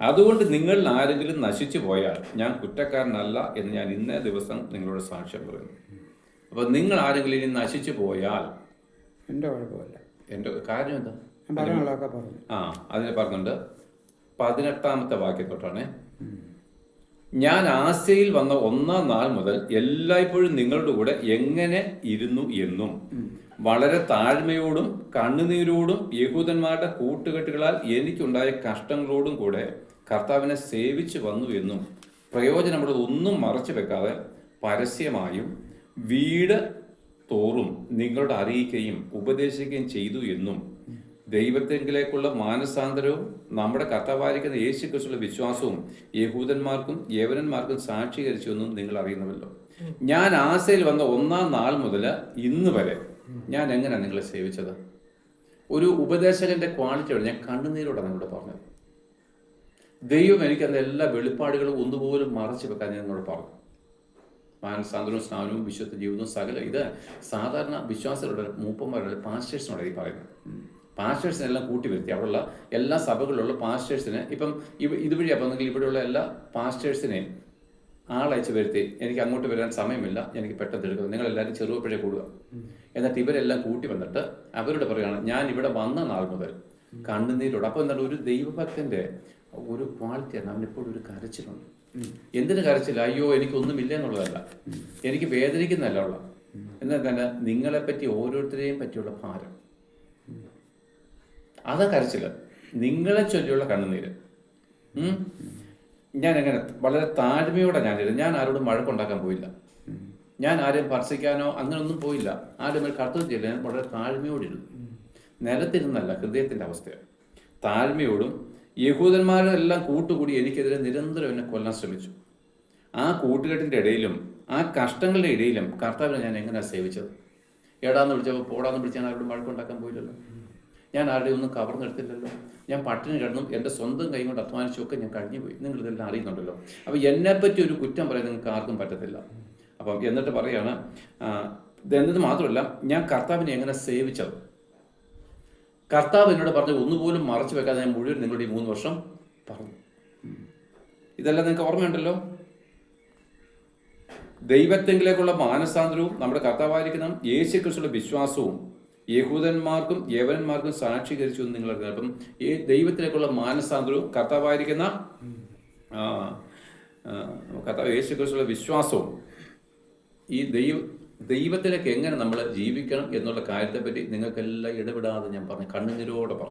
അതുകൊണ്ട് നിങ്ങളിൽ ആരെങ്കിലും നശിച്ചു പോയാൽ ഞാൻ കുറ്റക്കാരനല്ല എന്ന് ഞാൻ ഇന്നേ ദിവസം നിങ്ങളോട് സാക്ഷ്യം പറയുന്നു. അപ്പോൾ നിങ്ങൾ ആരെങ്കിലും ഇനി നശിച്ചു പോയാൽ എൻ്റെ കുഴപ്പമില്ല. എൻ്റെ കാര്യം എന്താ? പറഞ്ഞു. അതിനെ പറഞ്ഞുണ്ട് 18-ാമത്തെ വാക്യത്തോട്ടാണ്. ഞാൻ ആസ്യയിൽ വന്ന 1-ാം നാൾ മുതൽ എല്ലായ്പ്പോഴും നിങ്ങളുടെ കൂടെ എങ്ങനെ ഇരുന്നു എന്നും വളരെ താഴ്മയോടും കണ്ണുനീരോടും യഹൂദന്മാരുടെ കൂട്ടുകെട്ടുകളാൽ എനിക്കുണ്ടായ കഷ്ടങ്ങളോടും കൂടെ കർത്താവിനെ സേവിച്ചു വന്നു എന്നും പ്രയോജനമുള്ളത് ഒന്നും മറച്ചു വെക്കാതെ പരസ്യമായും വീട് തോറും നിങ്ങളോട് അറിയിക്കുകയും ഉപദേശിക്കുകയും ചെയ്തു എന്നും ദൈവത്തെങ്കിലേക്കുള്ള മാനസാന്തരവും നമ്മുടെ കർത്താവായിരിക്കുന്ന യേശു ക്രിസ്തുവിലുള്ള വിശ്വാസവും യഹൂദന്മാർക്കും യവനന്മാർക്കും സാക്ഷീകരിച്ചു എന്നും നിങ്ങൾ അറിയുന്നുവല്ലോ. ഞാൻ ആസയിൽ വന്ന 1-ാം നാൾ മുതൽ ഇന്ന് വരെ ഞാൻ എങ്ങനെയാണ് നിങ്ങളെ സേവിച്ചത്? ഒരു ഉപദേശകന്റെ ക്വാളിറ്റിയോടെ ഞാൻ കണ്ണുനീരോടെ നിങ്ങളോട് പറഞ്ഞത്. ദൈവം എനിക്ക് അതിൻ്റെ എല്ലാ വെളിപ്പാടുകളും ഒന്നുപോലും മറച്ചു വെക്കാൻ ഞാൻ നിങ്ങളോട് പറഞ്ഞു. മാനസാന്തരവും സ്നാനവും വിശുദ്ധ ജീവിതവും സകല ഇത് സാധാരണ വിശ്വാസികളുടെ മൂപ്പന്മാരുടെ പാസ്റ്റേഴ്സിനോട് ഈ പറയുന്നത്. പാസ്റ്റേഴ്സിനെല്ലാം കൂട്ടി വരുത്തി അവിടെയുള്ള എല്ലാ സഭകളിലുള്ള പാസ്റ്റേഴ്സിനെ ഇപ്പം ഇതുവഴി അപ്പം നിങ്ങൾ ഇവിടെയുള്ള എല്ലാ പാസ്റ്റേഴ്സിനെയും ആളയച്ച് വരുത്തി എനിക്ക് അങ്ങോട്ട് വരാൻ സമയമില്ല, എനിക്ക് പെട്ടെന്ന് എടുക്കുന്നത്, നിങ്ങളെല്ലാവരും ചെറുപ്പഴേ കൂടുക. എന്നിട്ട് ഇവരെല്ലാം കൂട്ടി വന്നിട്ട് അവരോട് പറയുകയാണ് ഞാൻ ഇവിടെ വന്ന നാൾ മുതൽ കണ്ണുനീരോട്. അപ്പോൾ എന്താണ് ഒരു ദൈവഭക്തന്റെ ഒരു ക്വാളിറ്റിയാണ്, അവനെപ്പോഴും ഒരു കരച്ചിലുണ്ട്. എന്തിനു കരച്ചില്ല? അയ്യോ എനിക്കൊന്നുമില്ല എന്നുള്ളതല്ല, എനിക്ക് വേദനിക്കുന്നതല്ല ഉള്ള എന്നാൽ തന്നെ നിങ്ങളെപ്പറ്റി ഓരോരുത്തരെയും പറ്റിയുള്ള ഭാരം, അതാ കരച്ചില്ല. നിങ്ങളെ ചൊല്ലിയുള്ള കണ്ണുനീര്. ഞാൻ എങ്ങനെ വളരെ താഴ്മയോടെ ഞാനിരുന്നു. ഞാൻ ആരോടും വഴക്കുണ്ടാക്കാൻ പോയില്ല, ഞാൻ ആരെയും സ്പർശിക്കാനോ അങ്ങനെയൊന്നും പോയില്ല, ആരും കർത്തവ്യം ചെയ്യില്ല. ഞാൻ വളരെ താഴ്മയോടിരുന്നു. നിലത്തിരുന്നല്ല, ഹൃദയത്തിൻ്റെ അവസ്ഥയാണ്. താഴ്മയോടും യഹൂദന്മാരെല്ലാം കൂട്ടുകൂടി എനിക്കെതിരെ നിരന്തരം എന്നെ കൊല്ലാൻ ശ്രമിച്ചു. ആ കൂട്ടുകെട്ടിൻ്റെ ഇടയിലും ആ കഷ്ടങ്ങളുടെ ഇടയിലും കർത്താവിനെ ഞാൻ എങ്ങനെയാണ് സേവിച്ചത്? എടാന്ന് വിളിച്ചപ്പോൾ പോടാന്ന് വിളിച്ച് ഞാൻ ആരോടും വഴക്കുണ്ടാക്കാൻ പോയില്ലല്ലോ, ഞാൻ ആരുടെയും ഒന്നും കവർന്നെടുത്തില്ലല്ലോ, ഞാൻ പട്ടിണി കിടന്നും എൻ്റെ സ്വന്തം കൈ കൊണ്ട് അധ്വാനിച്ചൊക്കെ ഞാൻ കഴിഞ്ഞു പോയി. നിങ്ങളിതെല്ലാം അറിയുന്നുണ്ടല്ലോ. അപ്പോൾ എന്നെപ്പറ്റി ഒരു കുറ്റം പറയാൻ നിങ്ങൾക്ക് ആർക്കും പറ്റത്തില്ല. അപ്പം എന്നിട്ട് പറയാണ്, എന്നത് മാത്രമല്ല ഞാൻ കർത്താവിനെ എങ്ങനെ സേവിച്ചത്. കർത്താവ് എന്നോട് പറഞ്ഞു ഒന്നുപോലും മറച്ചു വെക്കാതെ ഞാൻ മുഴുവൻ നിങ്ങളുടെ ഈ 3 വർഷം പറഞ്ഞു. ഇതെല്ലാം നിങ്ങൾക്ക് ഓർമ്മയുണ്ടല്ലോ. ദൈവത്തെങ്കിലേക്കുള്ള മാനസാന്തരവും നമ്മുടെ കർത്താവായിരിക്കുന്ന യേശു ക്രിസ്തുവിലുള്ള വിശ്വാസവും യഹൂദന്മാർക്കും യവനന്മാർക്കും സാക്ഷീകരിച്ചു എന്ന് നിങ്ങൾ അറിയാം. അപ്പം ഈ ദൈവത്തിലേക്കുള്ള മാനസാന്തരവും കർത്താവായിരിക്കുന്ന കർത്താവ് യേശു ക്രിസ്തുവിലുള്ള വിശ്വാസവും ഈ ദൈവത്തിലേക്ക് എങ്ങനെ നമ്മൾ ജീവിക്കണം എന്നുള്ള കാര്യത്തെപ്പറ്റി നിങ്ങൾക്കെല്ലാം ഇടപെടാതെ ഞാൻ പറഞ്ഞു, കണ്ണുനീരോടെ പറഞ്ഞു.